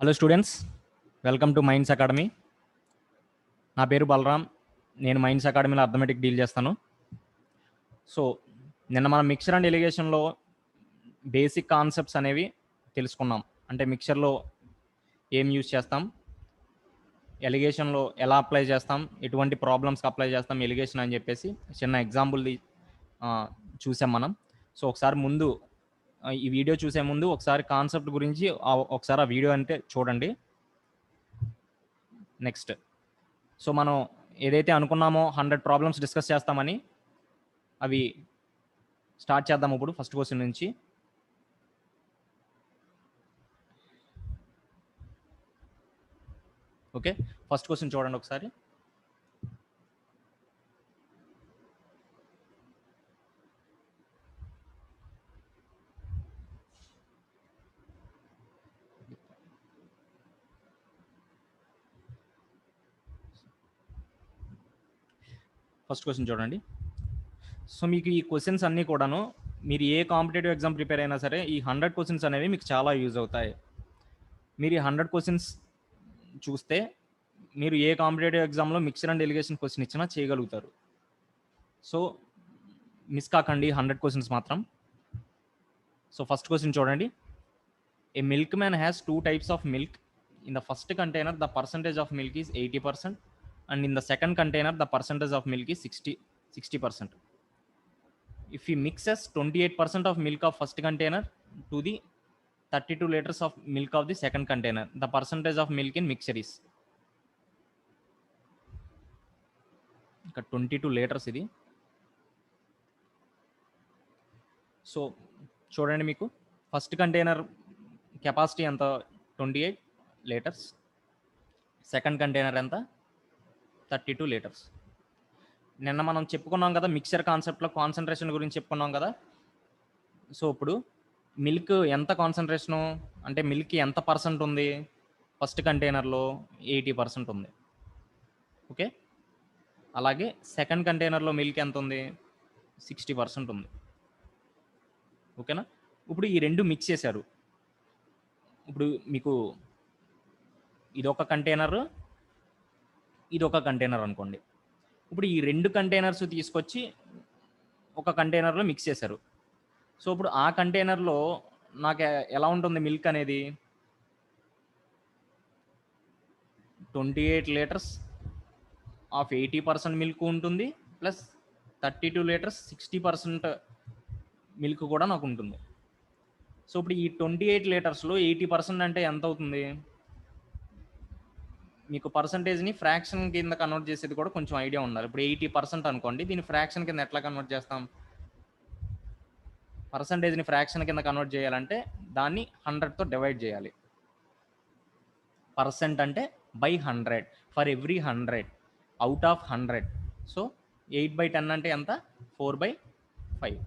Hello students, welcome to minds academy. నా పేరు బలరాం. నేను మైండ్స్ అకాడమీలో అర్థమెటిక్ డీల్ చేస్తాను. సో నిన్న మనం మిక్చర్ అండ్ ఎలిగేషన్లో బేసిక్ కాన్సెప్ట్స్ అనేవి తెలుసుకున్నాం. అంటే మిక్చర్లో ఏం యూజ్ చేస్తాం, ఎలిగేషన్లో ఎలా అప్లై చేస్తాం, ఎటువంటి ప్రాబ్లమ్స్కి అప్లై చేస్తాం ఎలిగేషన్ అని చెప్పేసి చిన్న ఎగ్జాంపుల్ది చూసాం మనం. సో ఒకసారి ముందు ఈ వీడియో చూసే ముందు ఒకసారి కాన్సెప్ట్ గురించి ఒకసారి ఆ వీడియో అంటే చూడండి. నెక్స్ట్, సో మనం ఏదైతే అనుకున్నామో 100 ప్రాబ్లమ్స్ డిస్కస్ చేస్తామని, అవి స్టార్ట్ చేద్దాం ఇప్పుడు ఫస్ట్ క్వశ్చన్ నుంచి. ఓకే, ఫస్ట్ క్వశ్చన్ చూడండి ఒకసారి. ఫస్ట్ క్వశ్చన్ చూడండి. సో మీకు ఈ క్వశ్చన్స్ అన్నీ కూడాను మీరు ఏ కాంపిటేటివ్ ఎగ్జామ్ ప్రిపేర్ అయినా సరే ఈ 100 క్వశ్చన్స్ అనేవి మీకు చాలా యూజ్ అవుతాయి. మీరు ఈ 100 క్వశ్చన్స్ చూస్తే మీరు ఏ కాంపిటేటివ్ ఎగ్జామ్లో మిక్చర్ అండ్ ఎలిగేషన్ క్వశ్చన్ ఇచ్చినా చేయగలుగుతారు. సో మిస్ కాకండి 100 క్వశ్చన్స్ మాత్రం. సో ఫస్ట్ క్వశ్చన్ చూడండి. A milkman has 2 types of milk. In the first container, the percentage of milk is 80%, and in the second container, the percentage of milk is 60%. If he mixes 28% of milk of first container to the 32 liters of milk of the second container, the percentage of milk in mixture is 22 liters ఇది. So చూడండి, మీకు first container capacity ఎంత, 28 litres. Second container ఎంత, 32 litres. నిన్న మనం చెప్పుకున్నాం కదా mixture కాన్సెప్ట్లో కాన్సన్ట్రేషన్ గురించి చెప్పుకున్నాం కదా. సో ఇప్పుడు మిల్క్ ఎంత కాన్సన్ట్రేషను, అంటే మిల్క్ ఎంత పర్సెంట్ ఉంది ఫస్ట్ కంటైనర్లో, 80% ఉంది. ఓకే, అలాగే సెకండ్ కంటైనర్లో మిల్క్ ఎంత ఉంది, 60% ఉంది. ఓకేనా. ఇప్పుడు ఈ రెండు మిక్స్ చేశారు. ఇప్పుడు మీకు ఇదొక కంటైనర్, ఇదొక కంటైనర్ అనుకోండి. ఇప్పుడు ఈ రెండు కంటైనర్స్ తీసుకొచ్చి ఒక కంటైనర్లో మిక్స్ చేశారు. సో ఇప్పుడు ఆ కంటైనర్లో నాకు ఎలా ఉంటుంది మిల్క్ అనేది, 28 లీటర్స్ ఆఫ్ 80% మిల్క్ ఉంటుంది, ప్లస్ 32 లీటర్స్ 60% మిల్క్ కూడా నాకు ఉంటుంది. సో ఇప్పుడు ఈ 28 లీటర్స్లో 80% అంటే ఎంత అవుతుంది, మీకు పర్సంటేజ్ని ఫ్రాక్షన్ కింద కన్వర్ట్ చేసేది కూడా కొంచెం ఐడియా ఉండాలి. ఇప్పుడు 80% అనుకోండి, దీన్ని ఫ్రాక్షన్ కింద ఎట్లా కన్వర్ట్ చేస్తాం, పర్సంటేజ్ని ఫ్రాక్షన్ కింద కన్వర్ట్ చేయాలంటే దాన్ని 100తో డివైడ్ చేయాలి. పర్సెంట్ అంటే by 100, for every 100, out of 100. So 8/10 అంటే ఎంత, 4/5.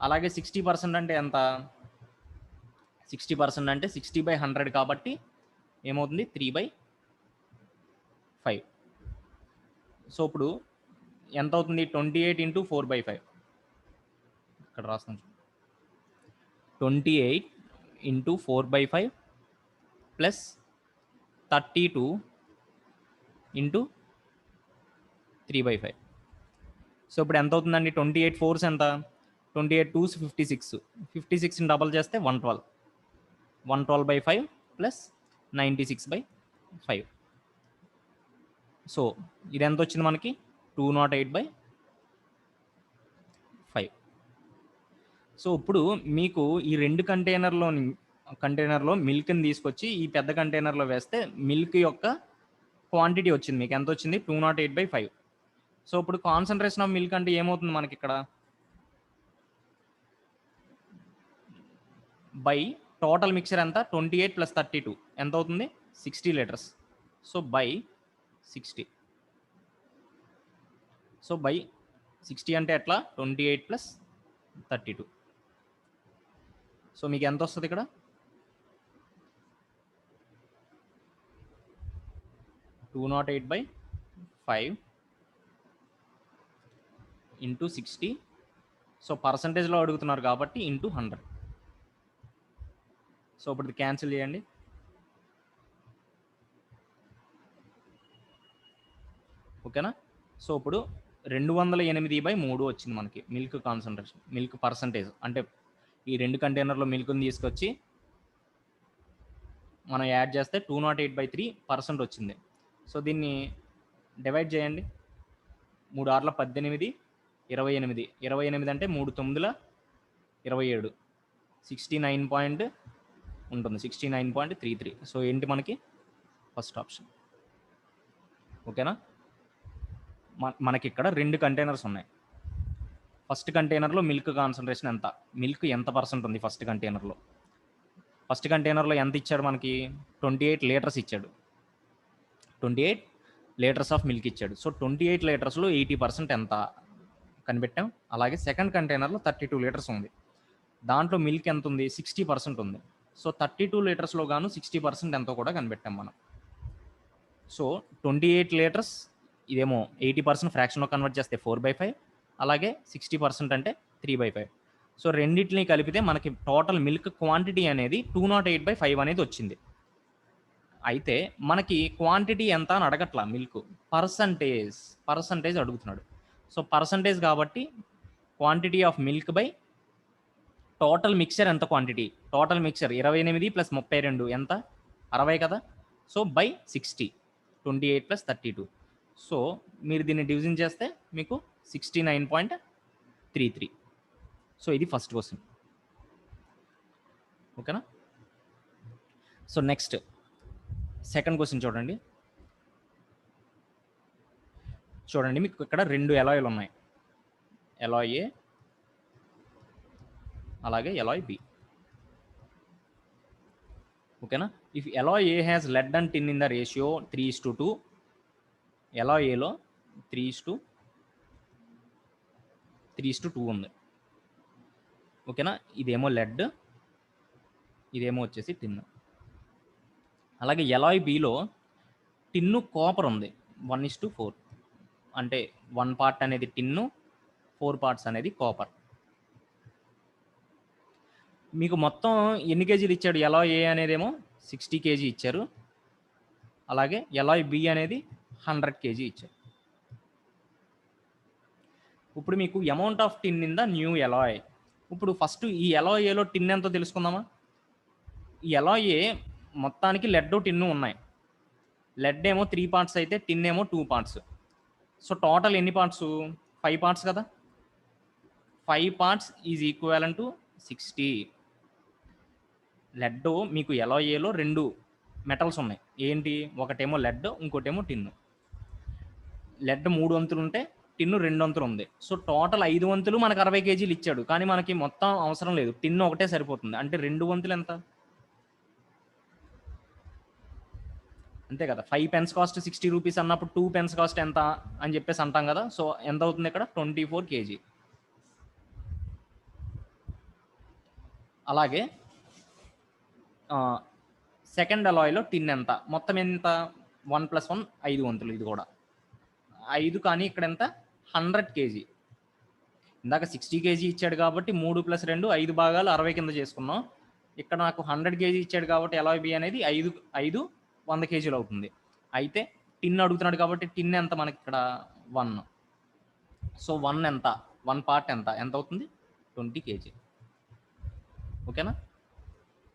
అలాగే 60% అంటే ఎంత, 60% అంటే 60/100 కాబట్టి ఏమవుతుంది, 3/5. సో ఇప్పుడు ఎంత అవుతుంది, 28 × 4/5. ఇక్కడ రాస్తాను, 28 × 4/5 ప్లస్ 32 × 3/5. సో ఇప్పుడు ఎంత అవుతుందండి, 28 4s ఎంత, 28 2s 56, 56ని డబల్ చేస్తే 112, 112/5 ప్లస్ 96/5. సో ఇది ఎంత వచ్చింది మనకి, 208/5. సో ఇప్పుడు మీకు ఈ రెండు కంటైనర్లో మిల్క్ని తీసుకొచ్చి ఈ పెద్ద కంటైనర్లో వేస్తే మిల్క్ యొక్క క్వాంటిటీ వచ్చింది, మీకు ఎంత వచ్చింది, 208/5. సో ఇప్పుడు కాన్సన్ట్రేషన్ ఆఫ్ మిల్క్ అంటే ఏమవుతుంది మనకి ఇక్కడ, బై టోటల్ మిక్చర్ ఎంత, 28 + 32 ఎంత అవుతుంది, 60 litres. So by 60. So by 60 అంటే ఎట్లా, 28 + 32. సో మీకు ఎంత వస్తుంది ఇక్కడ, 208/5 × 60. సో పర్సంటేజ్లో అడుగుతున్నారు కాబట్టి × 100. సో ఇప్పుడు క్యాన్సిల్ చేయండి. ఓకేనా. సో ఇప్పుడు 208/3 వచ్చింది మనకి మిల్క్ కాన్సన్ట్రేషన్, మిల్క్ పర్సంటేజ్. అంటే ఈ 2 కంటైనర్లో మిల్క్ని తీసుకొచ్చి మనం యాడ్ చేస్తే 208/3% వచ్చింది. సో దీన్ని డివైడ్ చేయండి. 3 6 18, 28. 28 అంటే 3 9 27, 69 ఉంటుంది, 69.33. సో ఏంటి మనకి ఫస్ట్ ఆప్షన్. ఓకేనా. మనకి ఇక్కడ 2 కంటైనర్స్ ఉన్నాయి. ఫస్ట్ కంటైనర్లో మిల్క్ కాన్సన్ట్రేషన్ ఎంత, మిల్క్ ఎంత పర్సెంట్ ఉంది ఫస్ట్ కంటైనర్లో. ఫస్ట్ కంటైనర్లో ఎంత ఇచ్చాడు మనకి, 28 లీటర్స్ ఇచ్చాడు, 28 లీటర్స్ ఆఫ్ మిల్క్ ఇచ్చాడు. సో 28 లీటర్స్లో 80% ఎంత కనిపెట్టాం. అలాగే సెకండ్ కంటైనర్లో 32 లీటర్స్ ఉంది, దాంట్లో మిల్క్ ఎంత ఉంది, 60% ఉంది. సో 32 లీటర్స్లో గాను 60% ఎంతో కూడా కనిపెట్టాం మనం. సో 28 లీటర్స్, ఇదేమో 80% ఫ్రాక్షన్లో కన్వర్ట్ చేస్తే 4/5, అలాగే 60% అంటే 3/5. సో రెండింటిని కలిపితే మనకి టోటల్ మిల్క్ క్వాంటిటీ అనేది 208/5 అనేది వచ్చింది. అయితే మనకి క్వాంటిటీ ఎంత అని అడగట్లా, మిల్క్ పర్సంటేజ్ అడుగుతున్నాడు. సో పర్సంటేజ్ కాబట్టి quantity of milk by total mixture ఎంత క్వాంటిటీ, టోటల్ మిక్చర్ 28 + 32 ఎంత, 60 కదా. So by 60, 28 + 32. సో మీరు దీన్ని డివిజన్ చేస్తే మీకు 69.33. సో ఇది ఫస్ట్ క్వశ్చన్. ఓకేనా. సో నెక్స్ట్ సెకండ్ క్వశ్చన్ చూడండి. మీకు ఇక్కడ 2 ఎలాయిలు ఉన్నాయి, ఎలాయ్ ఏ అలాగే ఎలాయ్ బి. ఓకేనా. If alloy A has lead and tin in the ratio 3:2, alloy ఏలో 3:2 ఉంది. ఓకేనా. ఇదేమో లెడ్, ఇదేమో వచ్చేసి టిన్. అలాగే ఎలాయ్ బిలో టిన్ను కాపర్ ఉంది 1:4. అంటే 1 పార్ట్ అనేది టిన్ను, 4 పార్ట్స్ అనేది కాపర్. మీకు మొత్తం ఎన్ని కేజీలు ఇచ్చాడు, ఎలాయ్ ఏ అనేదేమో 60 kg ఇచ్చారు, అలాగే ఎలాయ్ బి అనేది 100 kg ఇచ్చారు. ఇప్పుడు మీకు amount of tin in the new alloy. ఇప్పుడు ఫస్ట్ ఈ ఎలాయ్ ఏలో టిన్ ఎంతో తెలుసుకుందామా. ఈ ఎలాయ్ ఏ మొత్తానికి లెడ్ టిన్ను ఉన్నాయి. లెడ్ ఏమో 3 పార్ట్స్ అయితే టిన్ ఏమో 2 పార్ట్స్. సో టోటల్ ఎన్ని పార్ట్స్, 5 పార్ట్స్ కదా. 5 parts is equivalent to 60. Lead మీకు ఎలాయ్ ఏలో 2 మెటల్స్ ఉన్నాయి, ఏంటి, ఒకటేమో లెడ్, ఇంకోటేమో టిన్ను. లెడ్ 3 వంతులు ఉంటే టిన్ను 2 వంతులు ఉంది. సో టోటల్ 5 వంతులు మనకు 60 kg ఇచ్చాడు, కానీ మనకి మొత్తం అవసరం లేదు, టిన్ను ఒకటే సరిపోతుంది. అంటే 2 వంతులు ఎంత, అంతే కదా. 5 pence కాస్ట్ 60 రూపీస్ అన్నప్పుడు 2 pence కాస్ట్ ఎంత అని చెప్పేసి అంటాం కదా. సో ఎంత అవుతుంది ఇక్కడ, 24 kg. అలాగే సెకండ్ అలాయ్లో టిన్ ఎంత, మొత్తం ఎంత, 1 + 1 5 వంతులు, ఇది కూడా 5, కానీ ఇక్కడ ఎంత 100 kg. ఇందాక 60 kg ఇచ్చాడు కాబట్టి 3 + 2 5 భాగాలు 60 కింద చేసుకున్నాం. ఇక్కడ నాకు 100 kg ఇచ్చాడు కాబట్టి ఎలాయ్ బి అనేది 5 100 kg అవుతుంది. అయితే టిన్ అడుగుతున్నాడు కాబట్టి టిన్ ఎంత మనకి ఇక్కడ 1. సో 1 ఎంత, 1 పార్ట్ ఎంత అవుతుంది, 20 kg. ఓకేనా.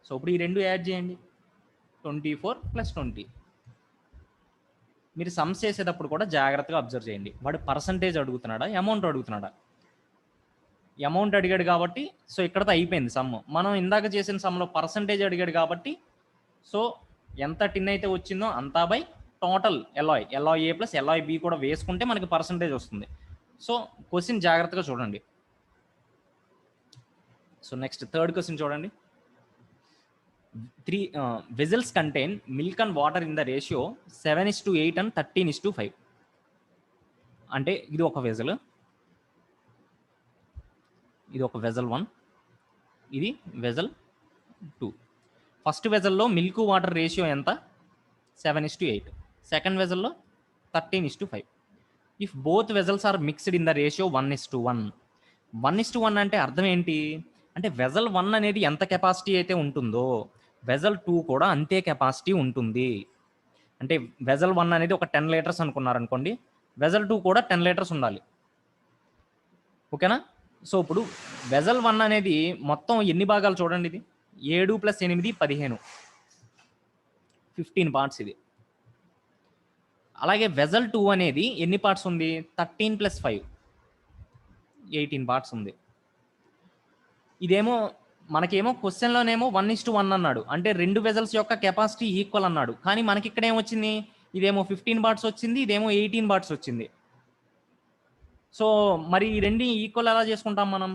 సో ఇప్పుడు ఈ 2 యాడ్ చేయండి, 24 + 20. మీరు సమ్స్ చేసేటప్పుడు కూడా జాగ్రత్తగా అబ్జర్వ్ చేయండి, వాడు పర్సంటేజ్ అడుగుతున్నాడా, అమౌంట్ అడుగుతున్నాడా. అమౌంట్ అడిగాడు కాబట్టి సో ఇక్కడతో అయిపోయింది సమ్. మనం ఇందాక చేసిన సమ్లో పర్సంటేజ్ అడిగాడు కాబట్టి సో ఎంత టిన్ అయితే వచ్చిందో అంతా by total alloy A + alloy B కూడా వేసుకుంటే మనకి పర్సంటేజ్ వస్తుంది. సో క్వశ్చన్ జాగ్రత్తగా చూడండి. సో నెక్స్ట్ థర్డ్ క్వశ్చన్ చూడండి. 3 vessels contain milk and water in the ratio 7:8 and 13:5. అంటే ఇది ఒక వెజల్, ఇది ఒక వెజల్ 1, ఇది వెజల్ 2. ఫస్ట్ వెజల్లో మిల్క్ వాటర్ రేషియో ఎంత, 7:8. సెకండ్ వెజల్లో 13:5. If both vessels are mixed in the ratio 1:1. 1:1 అంటే అర్థం ఏంటి అంటే వెజల్ 1 అనేది ఎంత కెపాసిటీ అయితే ఉంటుందో వెజల్ 2 కూడా అంతే కెపాసిటీ ఉంటుంది. అంటే వెజల్ 1 అనేది ఒక 10 లీటర్స్ అనుకున్నారనుకోండి, వెజల్ 2 కూడా 10 లీటర్స్ ఉండాలి. ఓకేనా? సో ఇప్పుడు వెజల్ 1 అనేది మొత్తం ఎన్ని భాగాలు చూడండి, ఇది 7 + 8 15, 15 పార్ట్స్ ఇది. అలాగే వెజల్ 2 అనేది ఎన్ని పార్ట్స్ ఉంది, 13 + 5 18 పార్ట్స్ ఉంది. ఇదేమో మనకేమో క్వశ్చన్లోనేమో 1:1 అన్నాడు, అంటే 2 వెజల్స్ యొక్క కెపాసిటీ ఈక్వల్ అన్నాడు. కానీ మనకి ఇక్కడ ఏమొచ్చింది, ఇదేమో 15 పార్ట్స్ వచ్చింది, ఇదేమో 18 పార్ట్స్ వచ్చింది. సో మరి ఈ రెండు ఈక్వల్ ఎలా చేసుకుంటాం మనం,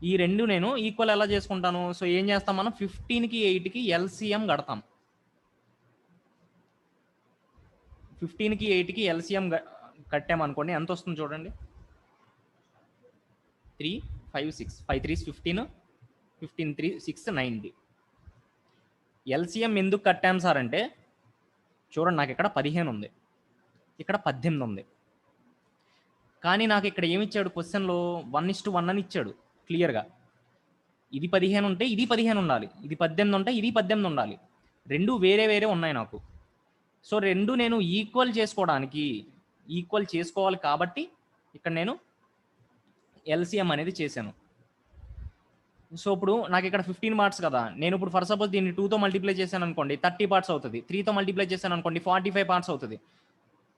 ఈ రెండు నేను ఈక్వల్ ఎలా చేసుకుంటాను? సో ఏం చేస్తాం మనం, 15కి 8కి ఎల్సిఎం కడతాం. 15కి 8కి ఎల్సిఎం కట్టామనుకోండి, ఎంత వస్తుంది చూడండి, 3 5 6 5 3 15, 15 3 6 90. ఎల్సిఎం ఎందుకు కట్టాం సార్ అంటే, చూడండి నాకు ఇక్కడ 15 ఉంది, ఇక్కడ 18 ఉంది. కానీ నాకు ఇక్కడ ఏమి ఇచ్చాడు క్వశ్చన్లో, 1:1 అని ఇచ్చాడు క్లియర్గా. ఇది 15 ఉంటే ఇది 15 ఉండాలి, ఇది 18 ఉంటే ఇది 18 ఉండాలి. రెండు వేరే వేరే ఉన్నాయి నాకు. సో రెండు నేను ఈక్వల్ చేసుకోవాలి కాబట్టి ఇక్కడ నేను ఎల్సిఎం అనేది చేశాను. సో ఇప్పుడు నాకు ఇక్కడ 15 పార్ట్స్ కదా, నేను ఇప్పుడు ఫర్ సపోజ్ దీన్ని 2తో మల్టిప్లై చేశాను అనుకోండి 30 పార్ట్స్ అవుతుంది, 3తో మల్టిప్లై చేశాను అనుకోండి 45 పార్ట్స్ అవుతుంది.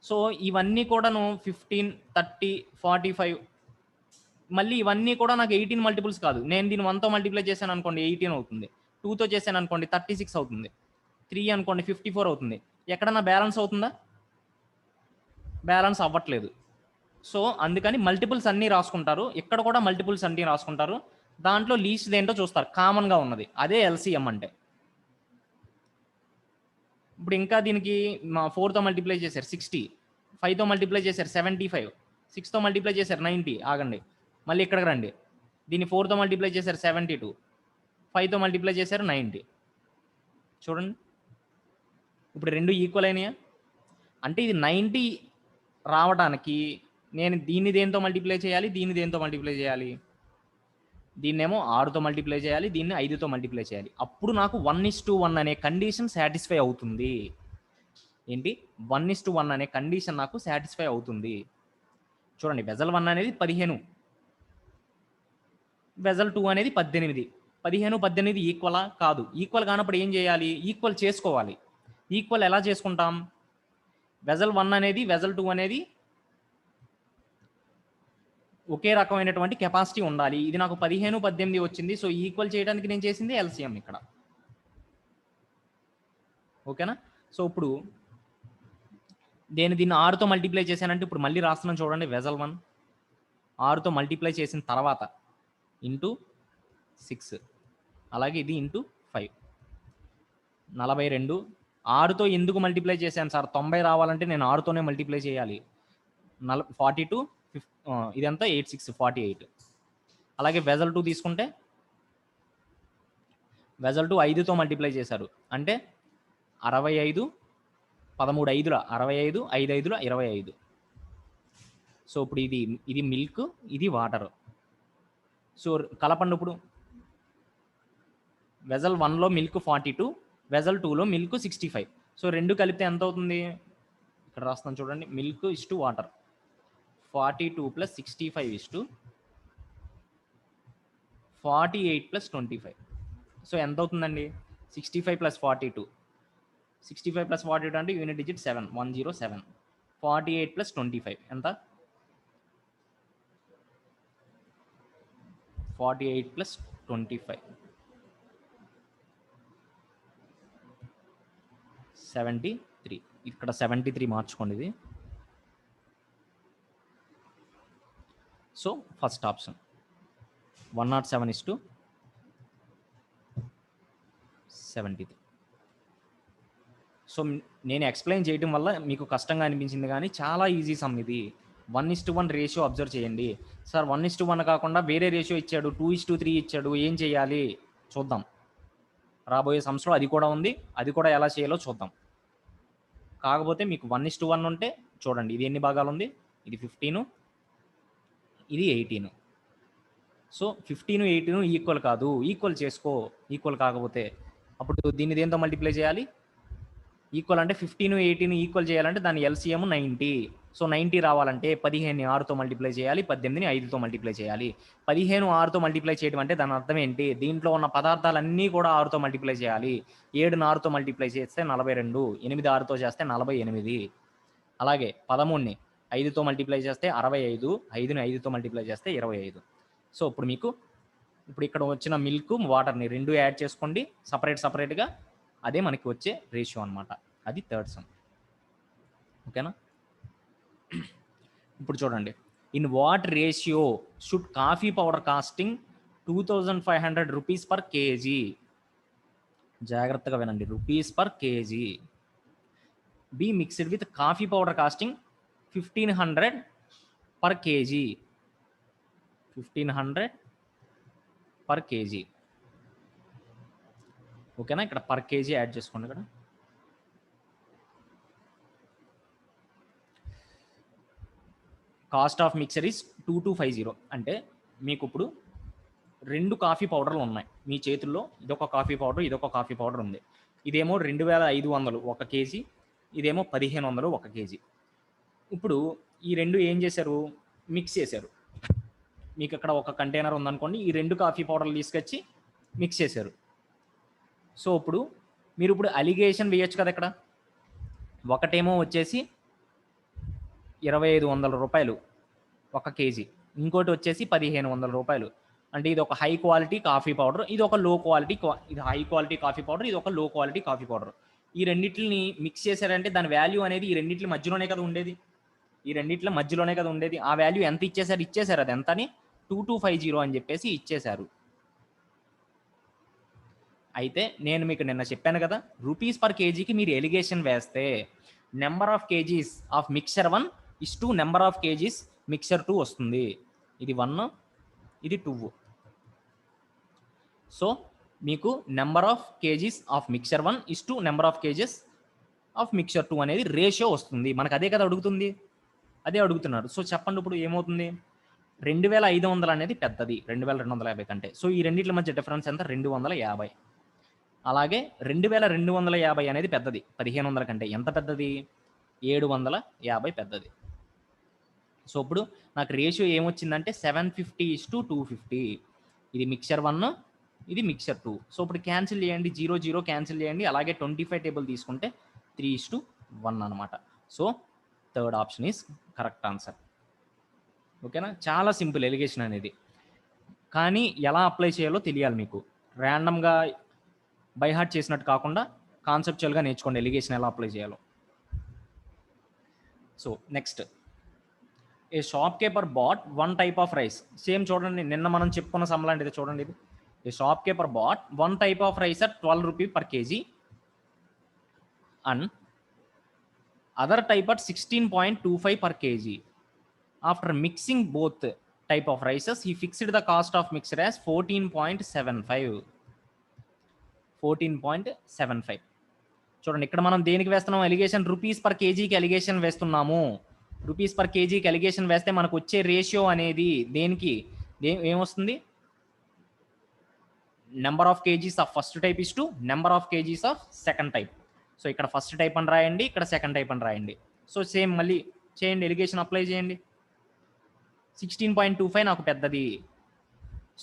సో ఇవన్నీ కూడాను 15 30 45, మళ్ళీ ఇవన్నీ కూడా నాకు 18 మల్టిపుల్స్ కాదు. నేను దీన్ని 1తో మల్టిప్లై చేశాను అనుకోండి 18 అవుతుంది, 2తో చేశాను అనుకోండి 36 అవుతుంది, 3 అనుకోండి 54 అవుతుంది. ఎక్కడన్నా బ్యాలెన్స్ అవుతుందా? బ్యాలెన్స్ అవ్వట్లేదు. సో అందుకని మల్టిపుల్స్ అన్నీ రాసుకుంటారు, ఇక్కడ కూడా మల్టిపుల్స్ అన్నీ రాసుకుంటారు. దాంట్లో లీస్ట్ ఏంటో చూస్తారు, కామన్గా ఉన్నది, అదే ఎల్సిఎం అంటే. ఇప్పుడు ఇంకా దీనికి 4తో మల్టిప్లై చేశారు 60, 5తో మల్టిప్లై చేశారు 75, 6తో మల్టిప్లై చేశారు 90. ఆగండి, మళ్ళీ ఇక్కడికి రండి, దీన్ని 4తో మల్టిప్లై చేశారు 72, 5తో మల్టిప్లై చేశారు 90. చూడండి ఇప్పుడు రెండు ఈక్వల్ అయినాయా? అంటే ఇది 90 రావడానికి నేను దీన్ని దేంతో మల్టిప్లై చేయాలి, దీన్ని దేంతో మల్టిప్లై చేయాలి, దీన్నేమో 6తో మల్టిప్లై చేయాలి, దీన్ని 5తో మల్టిప్లై చేయాలి. అప్పుడు నాకు 1:1 అనే కండిషన్ సాటిస్ఫై అవుతుంది. ఏంటి, 1:1 అనే కండిషన్ నాకు సాటిస్ఫై అవుతుంది. చూడండి వెజల్ 1 అనేది 15, వెజల్ 2 అనేది 18. 15 18 ఈక్వలా? కాదు. ఈక్వల్ కానప్పుడు ఏం చేయాలి, ఈక్వల్ చేసుకోవాలి. ఈక్వల్ ఎలా చేసుకుంటాం, వెజల్ 1 అనేది వెజల్ 2 అనేది ఒకే రకమైనటువంటి కెపాసిటీ ఉండాలి. ఇది నాకు 15 18 వచ్చింది. సో ఈక్వల్ చేయడానికి నేను చేసింది ఎల్సిఎం ఇక్కడ. ఓకేనా? సో ఇప్పుడు దీన్ని 6తో మల్టిప్లై చేశానంటే ఇప్పుడు మళ్ళీ రాస్తున్నాను చూడండి, వెజల్ 1 6తో మల్టిప్లై చేసిన తర్వాత ఇంటూ 6, అలాగే ఇది ఇంటూ 5 42. 6తో ఎందుకు మల్టిప్లై చేశాను సార్, 90 రావాలంటే నేను 6తోనే మల్టిప్లై చేయాలి. 42 ఇదంతా 8 6 48. అలాగే వెజల్ 2 తీసుకుంటే వెజల్ 2 5తో మల్టిప్లై చేశారు అంటే 65, 13 5ల 65, 5 5ల 25. సో ఇప్పుడు ఇది మిల్క్, ఇది వాటర్. సో కలపండి ఇప్పుడు, వెజల్ 1లో మిల్క్ 42, వెజల్ 2లో మిల్క్ 65. సో రెండు కలిపితే ఎంత అవుతుంది, ఇక్కడ రాస్తాను చూడండి, milk is to water 42 + 65 is to 48 + 25. So ఎంత అవుతుందండి, 65 + 42, 65 + 42 అంటే యూనిట్ డిజిట్ 7 107. 48 + 25 ఎంత, 48 + 25 73. ఇక్కడ 73 మార్చుకోండి ఇది. So first option 107:73. సో నేను ఎక్స్ప్లెయిన్ చేయడం వల్ల మీకు కష్టంగా అనిపించింది, కానీ చాలా ఈజీ సమ్ ఇది. 1:1 రేషియో అబ్జర్వ్ చేయండి. సార్ 1:1 కాకుండా వేరే రేషియో ఇచ్చాడు, 2:3 ఇచ్చాడు, ఏం చేయాలి చూద్దాం. రాబోయే సమ్స్లో అది కూడా ఉంది, అది కూడా ఎలా చేయాలో చూద్దాం. కాకపోతే మీకు 1:1 ఉంటే చూడండి, ఇది ఎన్ని భాగాలు ఉంది, ఇది 15, ఇది 18. సో 15 18 ఈక్వల్ కాదు, ఈక్వల్ చేసుకో. ఈక్వల్ కాకపోతే అప్పుడు దీన్ని దేంతో మల్టిప్లై చేయాలి, ఈక్వల్ అంటే 15, 18 ఈక్వల్ చేయాలంటే దాని ఎల్సిఎం 90. సో 90 రావాలంటే 15ని 6తో మల్టిప్లై చేయాలి, 18ని 5తో మల్టిప్లై చేయాలి. 15 6తో మల్టిప్లై చేయడం అంటే దాని అర్థం ఏంటి? దీంట్లో ఉన్న పదార్థాలన్నీ కూడా 6తో మల్టిప్లై చేయాలి. 7ని 6తో మల్టిప్లై చేస్తే 42, 8 6తో చేస్తే 48. అలాగే 13ని 5తో మల్టిప్లై చేస్తే 65, 5ని 5తో మల్టిప్లై చేస్తే 25. సో ఇప్పుడు ఇక్కడ వచ్చిన మిల్క్ వాటర్ని రెండు యాడ్ చేసుకోండి సపరేట్గా, అదే మనకి వచ్చే రేషియో అనమాట. అది థర్డ్ సమ్. ఓకేనా? ఇప్పుడు చూడండి, in what ratio should coffee powder costing 2500 rupees per KG, జాగ్రత్తగా వినండి, rupees per KG, be mixed with coffee powder costing 1500 per KG, 1500 per KG. ఓకేనా? ఇక్కడ పర్ కేజీ యాడ్ చేసుకోండి. ఇక్కడ కాస్ట్ ఆఫ్ మిక్సర్ ఈస్ 2250. అంటే మీకు ఇప్పుడు 2 కాఫీ పౌడర్లు ఉన్నాయి మీ చేతుల్లో. ఇదొక కాఫీ పౌడర్, ఇదొక కాఫీ పౌడర్ ఉంది. ఇదేమో 2500 ఒక కేజీ, ఇదేమో 1500 ఒక కేజీ. ఇప్పుడు ఈ రెండు ఏం చేశారు? మిక్స్ చేశారు. మీకు ఇక్కడ ఒక కంటైనర్ ఉందనుకోండి, ఈ 2 కాఫీ పౌడర్లు తీసుకొచ్చి మిక్స్ చేశారు. సో మీరు ఇప్పుడు అలిగేషన్ వేయచ్చు కదా. ఇక్కడ ఒకటేమో వచ్చేసి 2500 రూపాయలు ఒక కేజీ, ఇంకోటి వచ్చేసి 1500 రూపాయలు. అంటే ఇది ఒక హై క్వాలిటీ కాఫీ పౌడర్, ఇది ఒక లో క్వాలిటీ, ఇది హై క్వాలిటీ కాఫీ పౌడర్, ఇది ఒక లో క్వాలిటీ కాఫీ పౌడర్. ఈ రెండింటిని మిక్స్ చేశారంటే దాని వాల్యూ అనేది ఈ రెండింటి మధ్యలోనే కదా ఉండేది, ఆ వాల్యూ ఎంత ఇచ్చేసారు అది ఎంత అని 2250 అని చెప్పేసి ఇచ్చేశారు. అయితే నేను మీకు నిన్న చెప్పాను కదా, రూపీస్ పర్ కేజీకి మీరు ఎలిగేషన్ వేస్తే number of kgs of mixture 1 is to number of kgs mixture 2 వస్తుంది. ఇది 1, ఇది 2. సో మీకు number of kgs of mixture 1 is to number of kgs of mixture 2 అనేది రేషియో వస్తుంది. మనకు అదే కదా అదే అడుగుతున్నారు. సో చెప్పండి, ఇప్పుడు ఏమవుతుంది? 2500 అనేది పెద్దది 2250 కంటే. సో ఈ రెండింటి మధ్య డిఫరెన్స్ ఎంత? 250. అలాగే 2250 అనేది పెద్దది 1500 కంటే. ఎంత పెద్దది? 750 పెద్దది. సో ఇప్పుడు నాకు రేషియో ఏమొచ్చిందంటే 750:250. ఇది మిక్చర్ 1, ఇది మిక్చర్ 2. సో ఇప్పుడు క్యాన్సిల్ చేయండి, 0 0 క్యాన్సిల్ చేయండి. అలాగే 25 టేబుల్ తీసుకుంటే 3:1 అనమాట. So third option is correct answer. ఓకేనా? చాలా సింపుల్ ఎలిగేషన్ అనేది, కానీ ఎలా అప్లై చేయాలో తెలియాలి మీకు. ర్యాండమ్గా బై హార్ట్ చేసినట్టు కాకుండా కాన్సెప్చువల్గా నేర్చుకోండి ఎలిగేషన్ ఎలా అప్లై చేయాలో. So next, a shopkeeper bought 1 type of rice. Same చూడండి, నిన్న మనం చెప్పుకున్న సమ్ లాంటిది చూడండి. ఇది a shopkeeper bought 1 type of rice at 12 rupees per KG and other type at 16.25 per kg. After mixing both type of rices, he fixed the cost of mixture as 14.75. 14.75. చూడండి, ఇక్కడ మనం దేనికి వేస్తున్నాం? Allegation rupees per కేజీకి allegation వేస్తున్నాము. Rupees per కేజీకి allegation వేస్తే మనకు వచ్చే రేషియో అనేది దేనికి ఏమొస్తుంది? Number of kgs of first type is to number of kgs of second type. So ఇక్కడ ఫస్ట్ టైప్ అని రాయండి, ఇక్కడ సెకండ్ టైప్ అని రాయండి. సో సేమ్ మళ్ళీ చేయండి, ఎలిగేషన్ అప్లై చేయండి. 16.25 నాకు పెద్దది.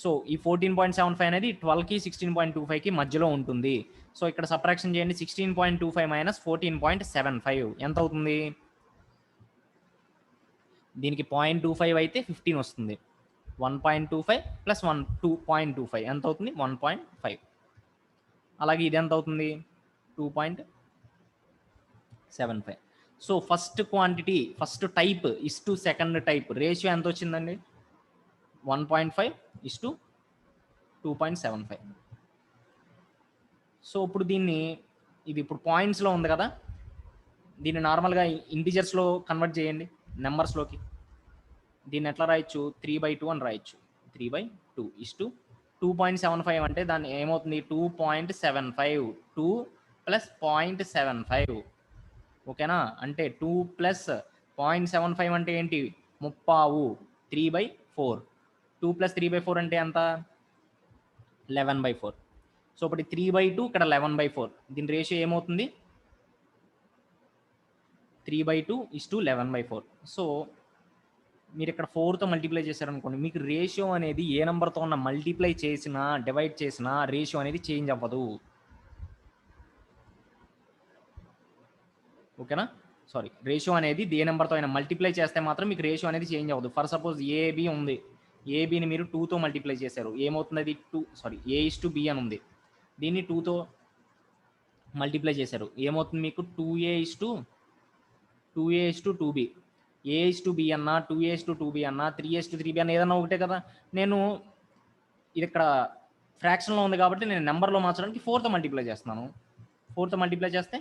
సో ఈ 14.75 అనేది 12కి 16.25కి మధ్యలో ఉంటుంది. సో ఇక్కడ సబ్ట్రాక్షన్ చేయండి. 16.25 మైనస్ 14.75 ఎంత అవుతుంది? దీనికి 0.25 అయితే 15 వస్తుంది. 1.25 ప్లస్ 2.25 ఎంత అవుతుంది? 1.5. అలాగే ఇది ఎంత అవుతుంది? 2.75. So first quantity, first type is to second type ratio ఎంత వచ్చిందండి? 1.5 ఇస్ టు 2.75. సో ఇప్పుడు ఇది ఇప్పుడు పాయింట్స్లో ఉంది కదా, దీన్ని నార్మల్గా ఇంటిజర్స్లో కన్వర్ట్ చేయండి, నెంబర్స్లోకి. దీన్ని ఎట్లా రాయొచ్చు? 3/2 అని రాయొచ్చు. 3/2 ఇస్ టు 2.75 అంటే దాన్ని ఏమవుతుంది? 2.75. 2 ప్లస్ 0.75. ఓకేనా? అంటే 2 ప్లస్ 0.75 అంటే ఏంటి? 30. 3/4. 2 ప్లస్ 3/4 అంటే ఎంత? 11/4. సో ఇప్పుడు 3/2 ఇక్కడ 11/4. దీని రేషియో ఏమవుతుంది? 3/2:11/4. సో మీరు ఇక్కడ 4తో మల్టిప్లై చేశారనుకోండి, మీకు రేషియో అనేది ఏ నెంబర్తో ఉన్న మల్టిప్లై చేసినా డివైడ్ చేసినా రేషియో అనేది చేంజ్ అవ్వదు. ఓకేనా? సారీ, రేషియో అనేది ఏ నెంబర్తో అయినా మల్టిప్లై చేస్తే మాత్రం మీకు రేషియో అనేది చేంజ్ అవ్వదు. ఫర్ సపోజ్ ఏబి ఉంది, ఏబిని మీరు 2తో మల్టిప్లై చేశారు, ఏమవుతుంది అది A:B అని ఉంది, దీన్ని 2తో మల్టిప్లై చేశారు, ఏమవుతుంది మీకు 2A:2B. A:2B అన్నా 2A:2B అన్నా 3A:3B అన్న ఏదన్నా ఒకటే కదా. నేను ఇది ఇక్కడ ఫ్రాక్షన్లో ఉంది కాబట్టి నేను నెంబర్లో మార్చడానికి 4తో మల్టిప్లై చేస్తున్నాను. 4తో మల్టిప్లై చేస్తే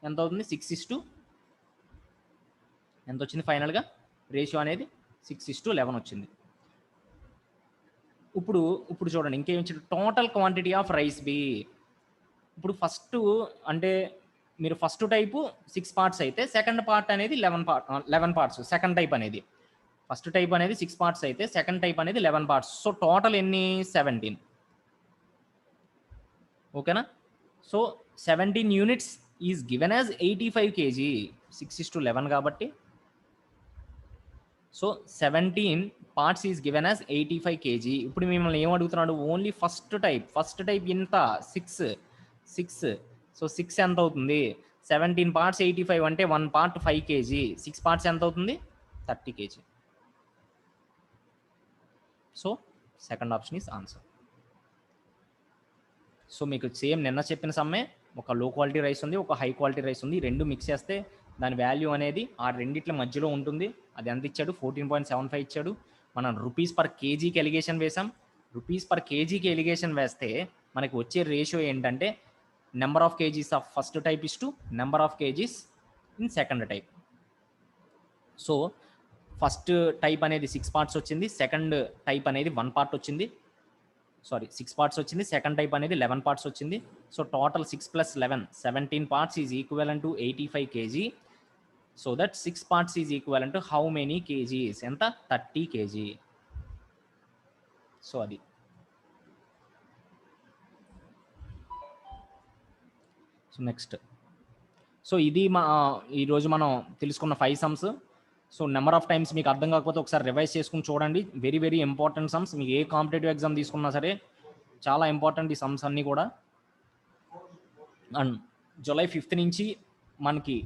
ఎంత అవుతుంది? 6 ఎంత వచ్చింది ఫైనల్గా? రేషియో అనేది 6:11 వచ్చింది. ఇప్పుడు చూడండి ఇంకేం ఇచ్చాడు, total quantity of rice be. ఇప్పుడు ఫస్ట్ అంటే మీరు ఫస్ట్ టైపు 6 పార్ట్స్ అయితే సెకండ్ పార్ట్ అనేది 11 పార్ట్స్. సెకండ్ టైప్ అనేది, ఫస్ట్ టైప్ అనేది 6 పార్ట్స్ అయితే సెకండ్ టైప్ అనేది 11 పార్ట్స్. సో టోటల్ ఎన్ని? 17. ఓకేనా? So 17 units is given as 85 kg. 6:11 కాబట్టి so 17 parts is given as 85 kg. ఇప్పుడు మిమ్మల్ని ఏం అడుగుతున్నాడు? ఓన్లీ ఫస్ట్ టైప్ ఎంత? 6. సో 6 ఎంత అవుతుంది? 17 పార్ట్స్ 85 అంటే 1 పార్ట్ 5 kg. 6 పార్ట్స్ ఎంత అవుతుంది? 30 kg. So second option is answer. So మీకు సేమ్ నిన్న చెప్పిన సమ్మే, ఒక లో క్వాలిటీ రైస్ ఉంది, ఒక హై క్వాలిటీ రైస్ ఉంది, రెండు మిక్స్ చేస్తే దాని వాల్యూ అనేది ఆ రెండిట్ల మధ్యలో ఉంటుంది. అది ఎంత ఇచ్చాడు? 14.75 ఇచ్చాడు. మనం రూపీస్ పర్ కేజీకి ఎలిగేషన్ వేసాం. రూపీస్ పర్ కేజీకి ఎలిగేషన్ వేస్తే మనకి వచ్చే రేషియో ఏంటంటే number of kgs of first type is to number of kgs in second type. So first type అనేది 6 పార్ట్స్ వచ్చింది, సెకండ్ టైప్ అనేది 1 పార్ట్ వచ్చింది. 6 పార్ట్స్ వచ్చింది, సెకండ్ టైప్ అనేది 11 పార్ట్స్ వచ్చింది. So total 6 + 11 17 parts is equal to 85 kg. So that 6 parts is equal to how many kgs? ఎంత? 30 kg. So అది. So next, so ఇది ఈరోజు మనం తెలుసుకున్న 5 sums. So number of times మీకు అర్థం కాకపోతే ఒకసారి రివైజ్ చేసుకుని చూడండి. Very very important sums. మీకు ఏ కాంపిటేటివ్ ఎగ్జామ్ తీసుకున్నా సరే చాలా ఇంపార్టెంట్ ఈ సమ్స్ అన్నీ కూడా. అండ్ జూలై 5th నుంచి మనకి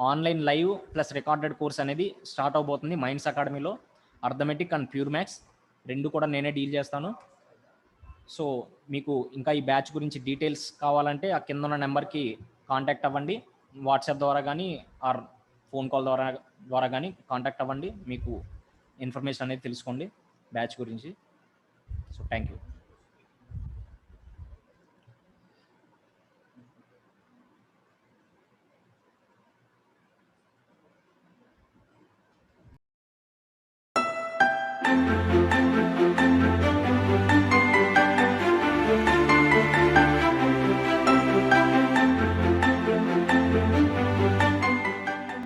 online live plus recorded course అనేది స్టార్ట్ అవబోతుంది మైండ్స్ అకాడమీలో. అర్థమెటిక్ అండ్ ప్యూర్ మ్యాథ్స్ రెండు కూడా నేనే డీల్ చేస్తాను. సో మీకు ఇంకా ఈ బ్యాచ్ గురించి డీటెయిల్స్ కావాలంటే ఆ కింద ఉన్న నెంబర్కి కాంటాక్ట్ అవ్వండి. వాట్సాప్ ద్వారా కానీ ఆర్ ఫోన్ కాల్ ద్వారా కానీ కాంటాక్ట్ అవ్వండి. మీకు ఇన్ఫర్మేషన్ అనేది తెలుసుకోండి బ్యాచ్ గురించి. So thank you.